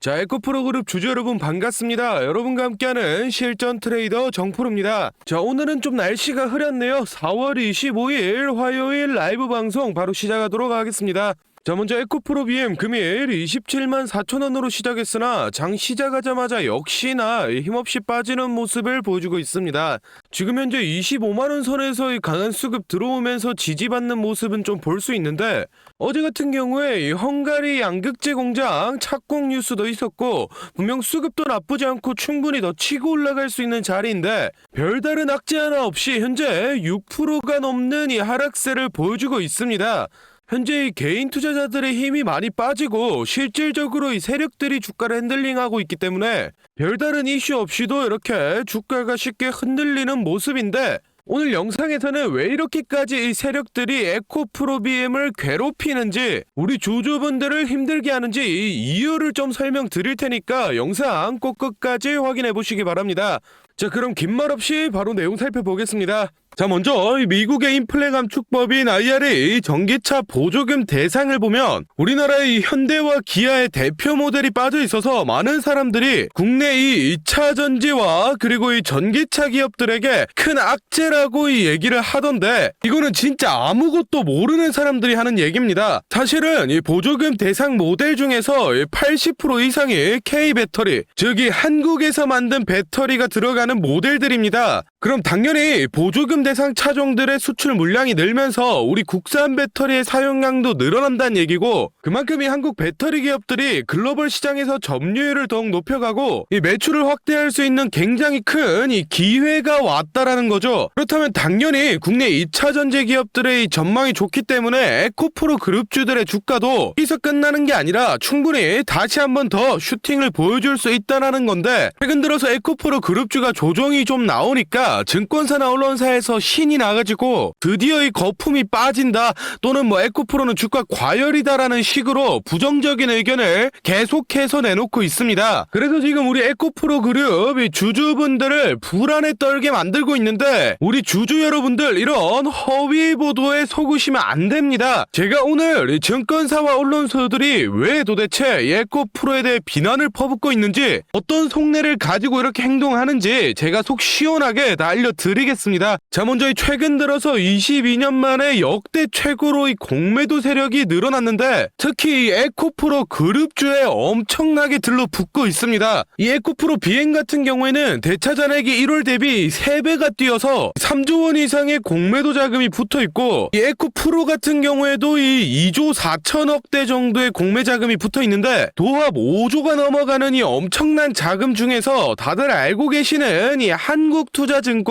자, 에코프로그룹 주주 여러분 반갑습니다. 여러분과 함께하는 실전 트레이더 정프로입니다. 자, 오늘은 좀 날씨가 흐렸네요. 4월 25일 화요일 라이브 방송 바로 시작하도록 하겠습니다. 자, 먼저 에코프로 BM 금일 27만 4천원으로 시작했으나 장 시작하자마자 역시나 힘없이 빠지는 모습을 보여주고 있습니다. 지금 현재 25만원 선에서 강한 수급 들어오면서 지지받는 모습은 좀 볼 수 있는데, 어제 같은 경우에 이 헝가리 양극재 공장 착공 뉴스도 있었고 분명 수급도 나쁘지 않고 충분히 더 치고 올라갈 수 있는 자리인데, 별다른 악재 하나 없이 현재 6%가 넘는 이 하락세를 보여주고 있습니다. 현재 이 개인 투자자들의 힘이 많이 빠지고 실질적으로 이 세력들이 주가를 핸들링하고 있기 때문에 별다른 이슈 없이도 이렇게 주가가 쉽게 흔들리는 모습인데, 오늘 영상에서는 왜 이렇게까지 이 세력들이 에코프로 BM을 괴롭히는지, 우리 주주분들을 힘들게 하는지 이 이유를 좀 설명드릴 테니까 영상 꼭 끝까지 확인해 보시기 바랍니다. 자, 그럼 긴 말 없이 바로 내용 살펴보겠습니다. 자, 먼저 미국의 인플레 감축법인 IRA 전기차 보조금 대상을 보면 우리나라의 현대와 기아의 대표 모델이 빠져 있어서 많은 사람들이 국내 이 2차 전지와 그리고 이 전기차 기업들에게 큰 악재라고 이 얘기를 하던데, 이거는 진짜 아무것도 모르는 사람들이 하는 얘기입니다. 사실은 이 보조금 대상 모델 중에서 80% 이상이 K배터리, 즉 이 한국에서 만든 배터리가 들어가는 모델들입니다. 그럼 당연히 보조금 대상 차종들의 수출 물량이 늘면서 우리 국산 배터리의 사용량도 늘어난다는 얘기고, 그만큼 이 한국 배터리 기업들이 글로벌 시장에서 점유율을 더욱 높여가고 이 매출을 확대할 수 있는 굉장히 큰 이 기회가 왔다라는 거죠. 그렇다면 당연히 국내 2차 전지 기업들의 이 전망이 좋기 때문에 에코프로 그룹주들의 주가도 여기서 끝나는 게 아니라 충분히 다시 한번 더 슈팅을 보여줄 수 있다라는 건데, 최근 들어서 에코프로 그룹주가 조정이 좀 나오니까 증권사나 언론사에서 신이 나가지고 드디어 이 거품이 빠진다, 또는 뭐 에코프로는 주가 과열이다라는 식으로 부정적인 의견을 계속해서 내놓고 있습니다. 그래서 지금 우리 에코프로 그룹 이 주주분들을 불안에 떨게 만들고 있는데, 우리 주주 여러분들 이런 허위 보도에 속으시면 안 됩니다. 제가 오늘 이 증권사와 언론사들이 왜 도대체 에코프로에 대해 비난을 퍼붓고 있는지, 어떤 속내를 가지고 이렇게 행동하는지 제가 속 시원하게 다 알려드리겠습니다. 자, 먼저 이 최근 들어서 22년 만에 역대 최고로 이 공매도 세력이 늘어났는데, 특히 이 에코프로 그룹주에 엄청나게 들러붙고 있습니다. 이 에코프로 BM 같은 경우에는 대차 잔액이 1월 대비 3배가 뛰어서 3조 원 이상의 공매도 자금이 붙어 있고, 이 에코프로 같은 경우에도 이 2조 4천억대 정도의 공매 자금이 붙어 있는데, 도합 5조가 넘어가는 이 엄청난 자금 중에서 다들 알고 계시는 이 한국투자증권이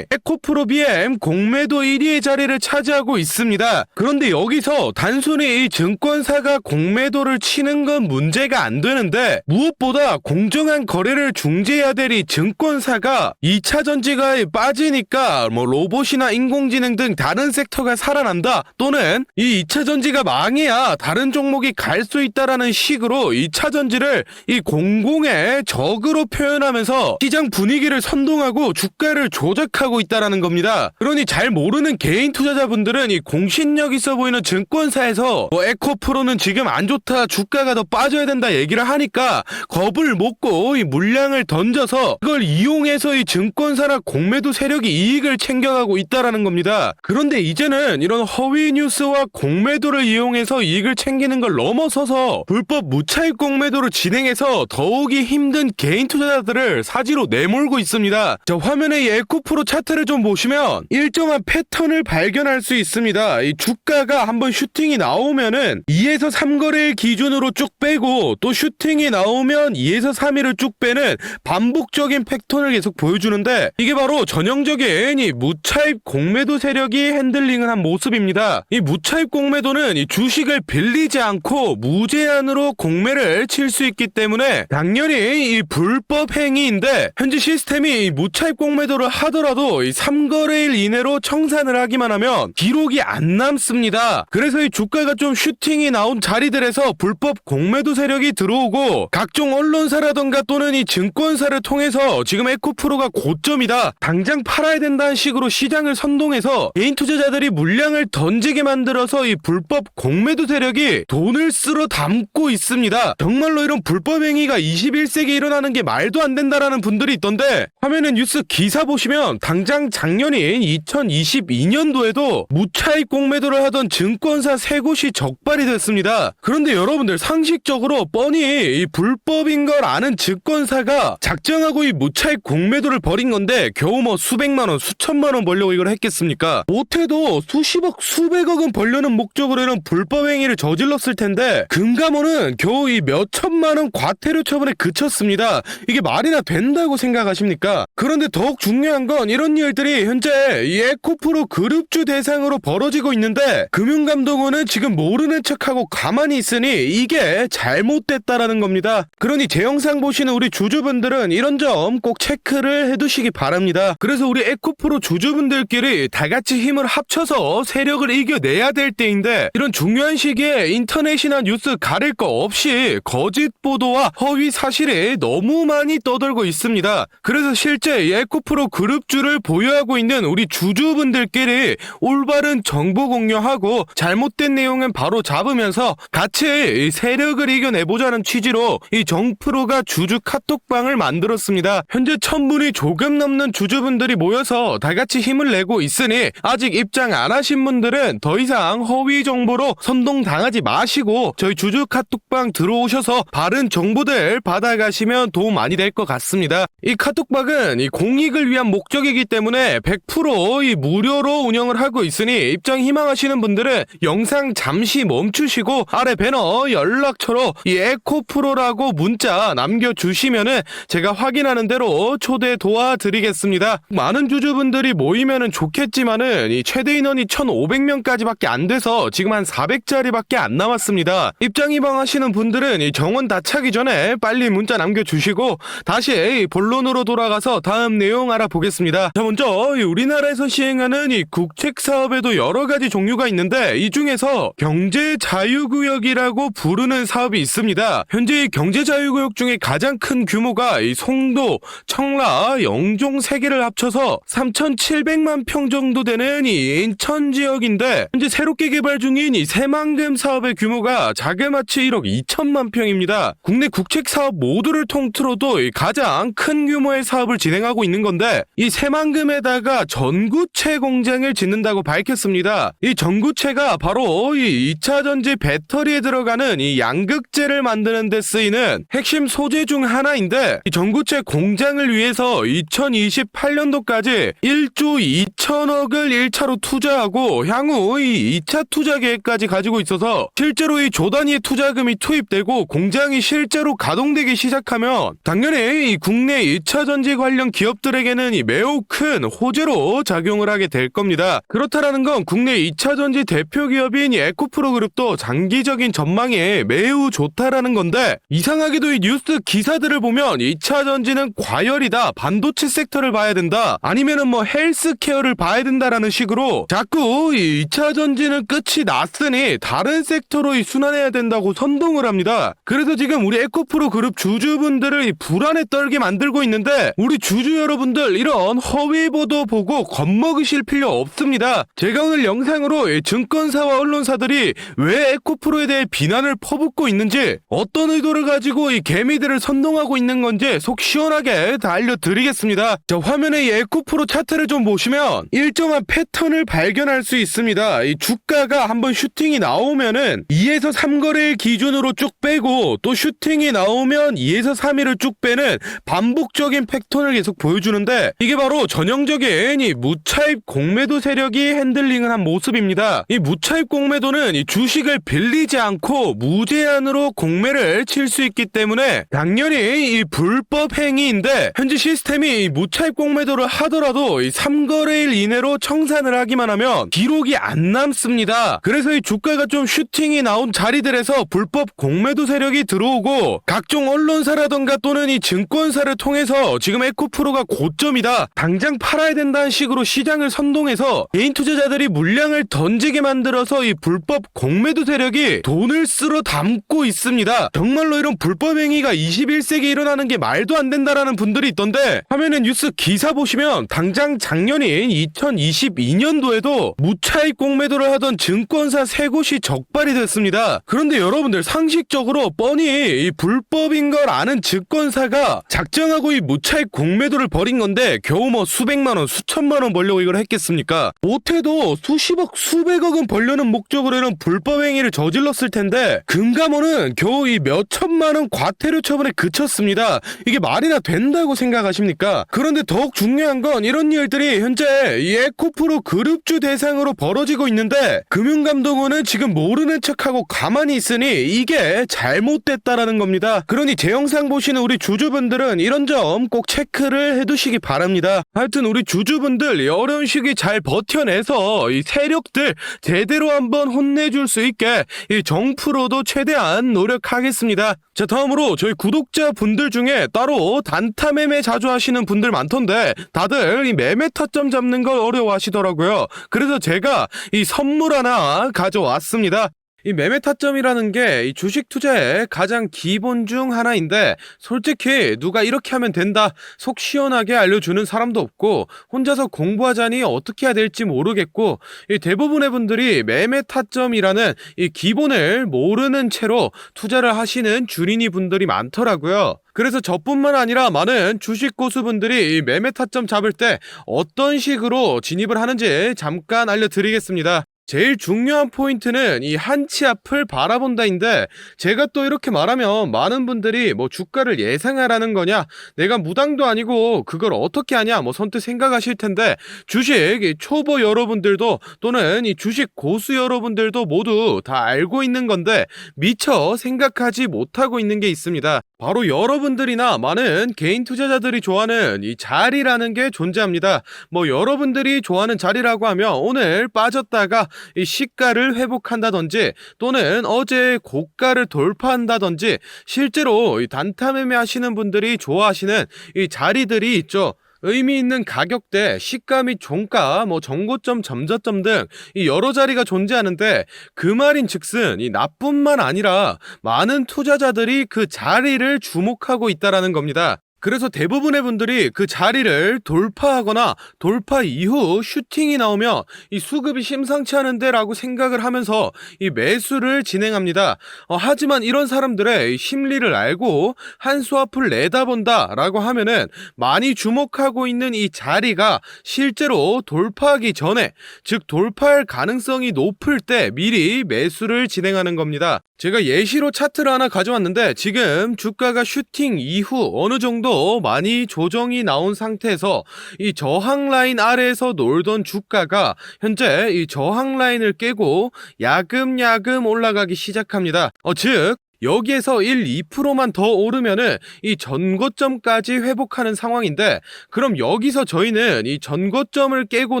에코프로 BM 공매도 1위의 자리를 차지하고 있습니다. 그런데 여기서 단순히 이 증권사가 공매도를 치는 건 문제가 안 되는데, 무엇보다 공정한 거래를 중재해야 될 이 증권사가 2차 전지가 빠지니까 뭐 로봇이나 인공지능 등 다른 섹터가 살아난다, 또는 이 2차 전지가 망해야 다른 종목이 갈 수 있다라는 식으로 2차 전지를 이 공공의 적으로 표현하면서 시장 분위기를 선동하고 주가를 조작하고 있다라는 겁니다. 그러니 잘 모르는 개인 투자자분들은 이 공신력 있어 보이는 증권사에서 뭐 에코프로는 지금 안 좋다, 주가가 더 빠져야 된다 얘기를 하니까 겁을 먹고 이 물량을 던져서 그걸 이용해서 이 증권사나 공매도 세력이 이익을 챙겨가고 있다라는 겁니다. 그런데 이제는 이런 허위 뉴스와 공매도를 이용해서 이익을 챙기는 걸 넘어서서 불법 무차익 공매도를 진행해서 더욱이 힘든 개인 투자자들을 사지로 내몰고 있습니다. 자, 화면에 이 에코프로 차트를 좀 보시면 일정한 패턴을 발견할 수 있습니다. 이 주가가 한번 슈팅이 나오면은 2에서 3거래일 기준으로 쭉 빼고, 또 슈팅이 나오면 2에서 3일을 쭉 빼는 반복적인 패턴을 계속 보여주는데, 이게 바로 전형적인 이 무차입 공매도 세력이 핸들링을 한 모습입니다. 이 무차입 공매도는 이 주식을 빌리지 않고 무제한으로 공매를 칠 수 있기 때문에 당연히 이 불법 행위인데, 현재 시스템이 이 무차입 공매도를 하더라도 이 3거래 3거래일 이내로 청산을 하기만 하면 기록이 안 남습니다. 그래서 이 주가가 좀 슈팅이 나온 자리들에서 불법 공매도 세력이 들어오고 각종 언론사라던가 또는 이 증권사를 통해서 지금 에코프로가 고점이다, 당장 팔아야 된다는 식으로 시장을 선동해서 개인 투자자들이 물량을 던지게 만들어서 이 불법 공매도 세력이 돈을 쓸어 담고 있습니다. 정말로 이런 불법 행위가 21세기에 일어나는 게 말도 안 된다라는 분들이 있던데, 화면에 뉴스 기사 보시면 당장 작년인 2022년도에도 무차익 공매도를 하던 증권사 3곳이 적발이 됐습니다. 그런데 여러분들, 상식적으로 뻔히 이 불법인 걸 아는 증권사가 작정하고 이 무차익 공매도를 벌인 건데 겨우 뭐 수백만원 수천만원 벌려고 이걸 했겠습니까? 못해도 수십억 수백억은 벌려는 목적으로 이런 불법 행위를 저질렀을 텐데 금감원은 겨우 이 몇천만원 과태료 처분에 그쳤습니다. 이게 말이나 된다고 생각하십니까? 그런데 더욱 중요한 건 이런 일들이 현재 이 에코프로 그룹주 대상으로 벌어지고 있는데 금융감독원은 지금 모르는 척하고 가만히 있으니 이게 잘못됐다라는 겁니다. 그러니 제 영상 보시는 우리 주주분들은 이런 점 꼭 체크를 해두시기 바랍니다. 그래서 우리 에코프로 주주분들끼리 다같이 힘을 합쳐서 세력을 이겨내야 될 때인데, 이런 중요한 시기에 인터넷이나 뉴스 가릴 거 없이 거짓 보도와 허위 사실이 너무 많이 떠돌고 있습니다. 그래서 실제 이 에코프로 그룹주를 보유하고 있는 우리 주주분들끼리 올바른 정보 공유하고 잘못된 내용은 바로 잡으면서 같이 이 세력을 이겨내보자는 취지로 이 정프로가 주주 카톡방을 만들었습니다. 현재 1000분이 조금 넘는 주주분들이 모여서 다같이 힘을 내고 있으니 아직 입장 안 하신 분들은 더 이상 허위 정보로 선동당하지 마시고 저희 주주 카톡방 들어오셔서 바른 정보들 받아가시면 도움 많이 될 것 같습니다. 이 카톡방은 이 공익을 위한 목적이기 때문에 100% 이 무료로 운영을 하고 있으니 입장 희망하시는 분들은 영상 잠시 멈추시고 아래 배너 연락처로 이 에코프로라고 문자 남겨주시면은 제가 확인하는 대로 초대 도와드리겠습니다. 많은 주주분들이 모이면은 좋겠지만은 이 최대 인원이 1500명까지밖에 안 돼서 지금 한 400자리밖에 안 남았습니다. 입장 희망하시는 분들은 이 정원 다 차기 전에 빨리 문자 남겨주시고 다시 본론으로 돌아가서 다음 내용 알아보겠습니다. 자, 먼저 우리나라에서 시행하는 이 국책 사업에도 여러 가지 종류가 있는데 이 중에서 경제자유구역이라고 부르는 사업이 있습니다. 현재 이 경제자유구역 중에 가장 큰 규모가 이 송도, 청라, 영종 3개를 합쳐서 3700만 평 정도 되는 이 인천 지역인데, 현재 새롭게 개발 중인 이 새만금 사업의 규모가 자그마치 1억 2천만 평입니다. 국내 국책 사업 모두를 통틀어도 가장 큰 규모의 사업을 진행하고 있는 건데, 이 새만금에다가 전구체 공장을 짓는다고 밝혔습니다. 이 전구체가 바로 이 2차전지 배터리에 들어가는 이 양극재를 만드는 데 쓰이는 핵심 소재 중 하나인데, 이 전구체 공장을 위해서 2028년도까지 1조 2천억을 1차로 투자하고 향후 이 2차 투자 계획까지 가지고 있어서 실제로 이 조 단위의 투자금이 투입되고 공장이 실제로 가동되기 시작하면 당연히 이 국내 2차 전지 관련 기업들에게는 이 매우 큰 호재로 작용을 하게 될 겁니다. 그렇다라는 건 국내 2차 전지 대표 기업인 이 에코프로 그룹도 장기적인 전망이 매우 좋다라는 건데, 이상하게도 이 뉴스 기사들을 보면 2차 전지는 과열이다, 반도체 섹터를 봐야 된다, 아니면은 뭐 헬스케어를 봐야 된다라는 식으로 자꾸 이 2차 전지는 끝이 났으니 다른 섹터로 이 순환해야 된다고 선동을 합니다. 그래서 지금 우리 에코프로 그룹 주주분들을 이 불안에 떨게 만들고 있는데, 우리 주주 여러분들 이런 허위 보도 보고 겁먹으실 필요 없습니다. 제가 오늘 영상으로 이 증권사와 언론사들이 왜 에코프로에 대해 비난을 퍼붓고 있는지, 어떤 의도를 가지고 이 개미들을 선동하고 있는 건지 속 시원하게 다 알려드리겠습니다. 자, 화면에 이 에코프로 차트를 좀 보시면 일정한 패턴을 발견할 수 있습니다. 이 주가가 한번 슈팅이 나오면은 2에서 3거래일 기준으로 쭉 빼고, 또 슈팅이 나오면 2에서 3일을 쭉 빼는 반복적인 패턴을 계속 보여주는데, 이게 바로 전형적인 이 무차입 공매도 세력이 핸들링을 한 모습입니다. 이 무차입 공매도는 이 주식을 빌리지 않고 무제한으로 공매를 칠 수 있기 때문에 당연히 이 불법 행위인데, 현재 시스템이 이 무차입 공매도를 하더라도 이 3거래일 이내로 청산을 하기만 하면 기록이 안 남습니다. 그래서 이 주가가 좀 슈팅이 나온 자리들에서 불법 공매도 세력이 들어오고 각종 언론사라던가 또는 이 증권사를 통해서 지금 에코프로가 고점이다, 당장 팔아야 된다는 이런 식으로 시장을 선동해서 개인 투자자들이 물량을 던지게 만들어서 이 불법 공매도 세력이 돈을 쓸어 담고 있습니다. 정말로 이런 불법 행위가 21세기에 일어나는 게 말도 안 된다라는 분들이 있던데, 화면에 뉴스 기사 보시면 당장 작년인 2022년도에도 무차익 공매도를 하던 증권사 3곳이 적발이 됐습니다. 그런데 여러분들, 상식적으로 뻔히 이 불법인 걸 아는 증권사가 작정하고 이 무차익 공매도를 벌인 건데 겨우 뭐 수백만원 수천만원 벌려고 이걸 했겠습니까? 못해도 수십억 수백억은 벌려는 목적으로 이런 불법 행위를 저질렀을 텐데 금감원은 겨우 이 몇천만원 과태료 처분에 그쳤습니다. 이게 말이나 된다고 생각하십니까? 그런데 더욱 중요한 건 이런 일들이 현재 이 에코프로 그룹주 대상으로 벌어지고 있는데 금융감독원은 지금 모르는 척하고 가만히 있으니 이게 잘못됐다라는 겁니다. 그러니 제 영상 보시는 우리 주주분들은 이런 점 꼭 체크를 해두시기 바랍니다. 하여튼 우리 주주분들 이 어려운 시기 잘 버텨내서 이 세력들 제대로 한번 혼내줄 수 있게 이 정프로도 최대한 노력하겠습니다. 자, 다음으로 저희 구독자분들 중에 따로 단타 매매 자주 하시는 분들 많던데 다들 이 매매 타점 잡는 걸 어려워하시더라고요. 그래서 제가 이 선물 하나 가져왔습니다. 이 매매 타점이라는 게 이 주식 투자의 가장 기본 중 하나인데, 솔직히 누가 이렇게 하면 된다 속 시원하게 알려주는 사람도 없고 혼자서 공부하자니 어떻게 해야 될지 모르겠고, 이 대부분의 분들이 매매 타점이라는 이 기본을 모르는 채로 투자를 하시는 주린이 분들이 많더라고요. 그래서 저뿐만 아니라 많은 주식 고수분들이 이 매매 타점 잡을 때 어떤 식으로 진입을 하는지 잠깐 알려드리겠습니다. 제일 중요한 포인트는 이 한치 앞을 바라본다인데, 제가 또 이렇게 말하면 많은 분들이 뭐 주가를 예상하라는 거냐, 내가 무당도 아니고 그걸 어떻게 하냐 뭐 선뜻 생각하실 텐데, 주식 초보 여러분들도 또는 이 주식 고수 여러분들도 모두 다 알고 있는 건데 미처 생각하지 못하고 있는 게 있습니다. 바로 여러분들이나 많은 개인 투자자들이 좋아하는 이 자리라는 게 존재합니다. 뭐 여러분들이 좋아하는 자리라고 하면 오늘 빠졌다가 이 시가를 회복한다든지 또는 어제 고가를 돌파한다든지, 실제로 이 단타 매매 하시는 분들이 좋아하시는 이 자리들이 있죠. 의미 있는 가격대, 시가 및 종가, 뭐 정고점, 점저점 등 이 여러 자리가 존재하는데, 그 말인즉슨 이 나뿐만 아니라 많은 투자자들이 그 자리를 주목하고 있다라는 겁니다. 그래서 대부분의 분들이 그 자리를 돌파하거나 돌파 이후 슈팅이 나오면 이 수급이 심상치 않은데 라고 생각을 하면서 이 매수를 진행합니다. 하지만 이런 사람들의 심리를 알고 한 수 앞을 내다본다 라고 하면은 많이 주목하고 있는 이 자리가 실제로 돌파하기 전에, 즉 돌파할 가능성이 높을 때 미리 매수를 진행하는 겁니다. 제가 예시로 차트를 하나 가져왔는데, 지금 주가가 슈팅 이후 어느 정도 많이 조정이 나온 상태에서 이 저항 라인 아래에서 놀던 주가가 현재 이 저항 라인을 깨고 야금야금 올라가기 시작합니다. 즉 여기에서 1, 2%만 더 오르면은 이 전고점까지 회복하는 상황인데, 그럼 여기서 저희는 이 전고점을 깨고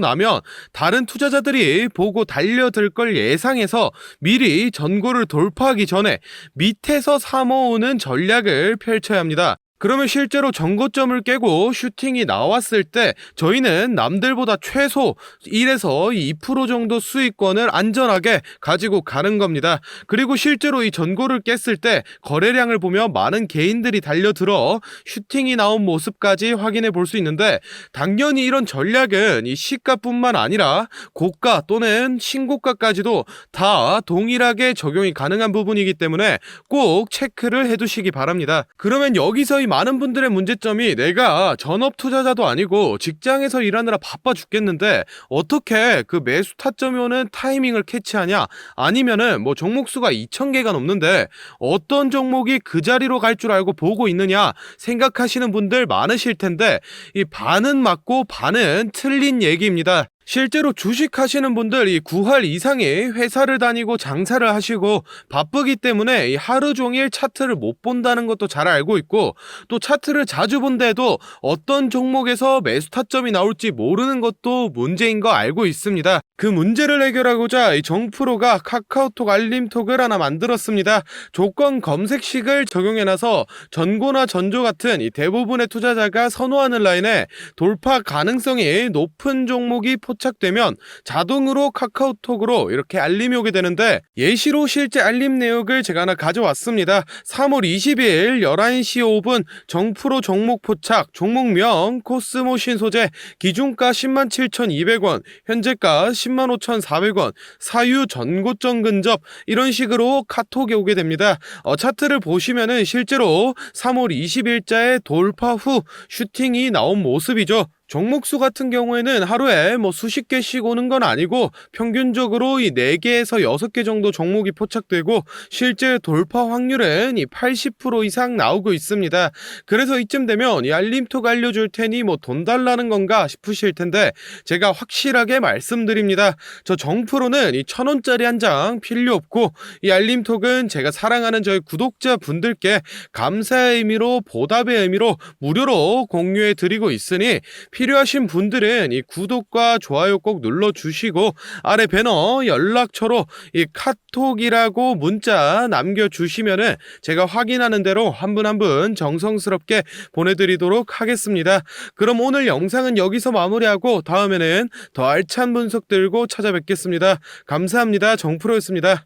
나면 다른 투자자들이 보고 달려들 걸 예상해서 미리 전고를 돌파하기 전에 밑에서 사모으는 전략을 펼쳐야 합니다. 그러면 실제로 전고점을 깨고 슈팅이 나왔을 때 저희는 남들보다 최소 1에서 2% 정도 수익권을 안전하게 가지고 가는 겁니다. 그리고 실제로 이 전고를 깼을 때 거래량을 보면 많은 개인들이 달려들어 슈팅이 나온 모습까지 확인해 볼 수 있는데, 당연히 이런 전략은 이 시가뿐만 아니라 고가 또는 신고가까지도 다 동일하게 적용이 가능한 부분이기 때문에 꼭 체크를 해두시기 바랍니다. 그러면 여기서 이 많은 분들의 문제점이, 내가 전업 투자자도 아니고 직장에서 일하느라 바빠 죽겠는데 어떻게 그 매수 타점이 오는 타이밍을 캐치하냐, 아니면은 뭐 종목수가 2,000개가 넘는데 어떤 종목이 그 자리로 갈 줄 알고 보고 있느냐 생각하시는 분들 많으실 텐데, 이 반은 맞고 반은 틀린 얘기입니다. 실제로 주식하시는 분들 이 9할 이상이 회사를 다니고 장사를 하시고 바쁘기 때문에 이 하루 종일 차트를 못 본다는 것도 잘 알고 있고, 또 차트를 자주 본데도 어떤 종목에서 매수 타점이 나올지 모르는 것도 문제인 거 알고 있습니다. 그 문제를 해결하고자 이 정프로가 카카오톡 알림톡을 하나 만들었습니다. 조건 검색식을 적용해놔서 전고나 전조 같은 이 대부분의 투자자가 선호하는 라인에 돌파 가능성이 높은 종목이 포착되면 자동으로 카카오톡으로 이렇게 알림이 오게 되는데, 예시로 실제 알림 내역을 제가 하나 가져왔습니다. 3월 20일 11시 5분 정프로 종목 포착, 종목명 코스모 신소재, 기준가 107,200원, 현재가 105,400원, 사유 전고점 근접, 이런 식으로 카톡이 오게 됩니다. 차트를 보시면은 실제로 3월 20일자에 돌파 후 슈팅이 나온 모습이죠. 종목수 같은 경우에는 하루에 수십 개씩 오는 건 아니고 평균적으로 이 4개에서 6개 정도 종목이 포착되고, 실제 돌파 확률은 이 80% 이상 나오고 있습니다. 그래서 이쯤 되면 이 알림톡 알려줄 테니 돈 달라는 건가 싶으실 텐데, 제가 확실하게 말씀드립니다. 저 정프로는 이 1,000원짜리 한 장 필요 없고, 이 알림톡은 제가 사랑하는 저희 구독자분들께 감사의 의미로, 보답의 의미로 무료로 공유해 드리고 있으니, 필요하신 분들은 이 구독과 좋아요 꼭 눌러주시고, 아래 배너 연락처로 이 카톡이라고 문자 남겨주시면은 제가 확인하는 대로 한 분 한 분 정성스럽게 보내드리도록 하겠습니다. 그럼 오늘 영상은 여기서 마무리하고 다음에는 더 알찬 분석 들고 찾아뵙겠습니다. 감사합니다. 정프로였습니다.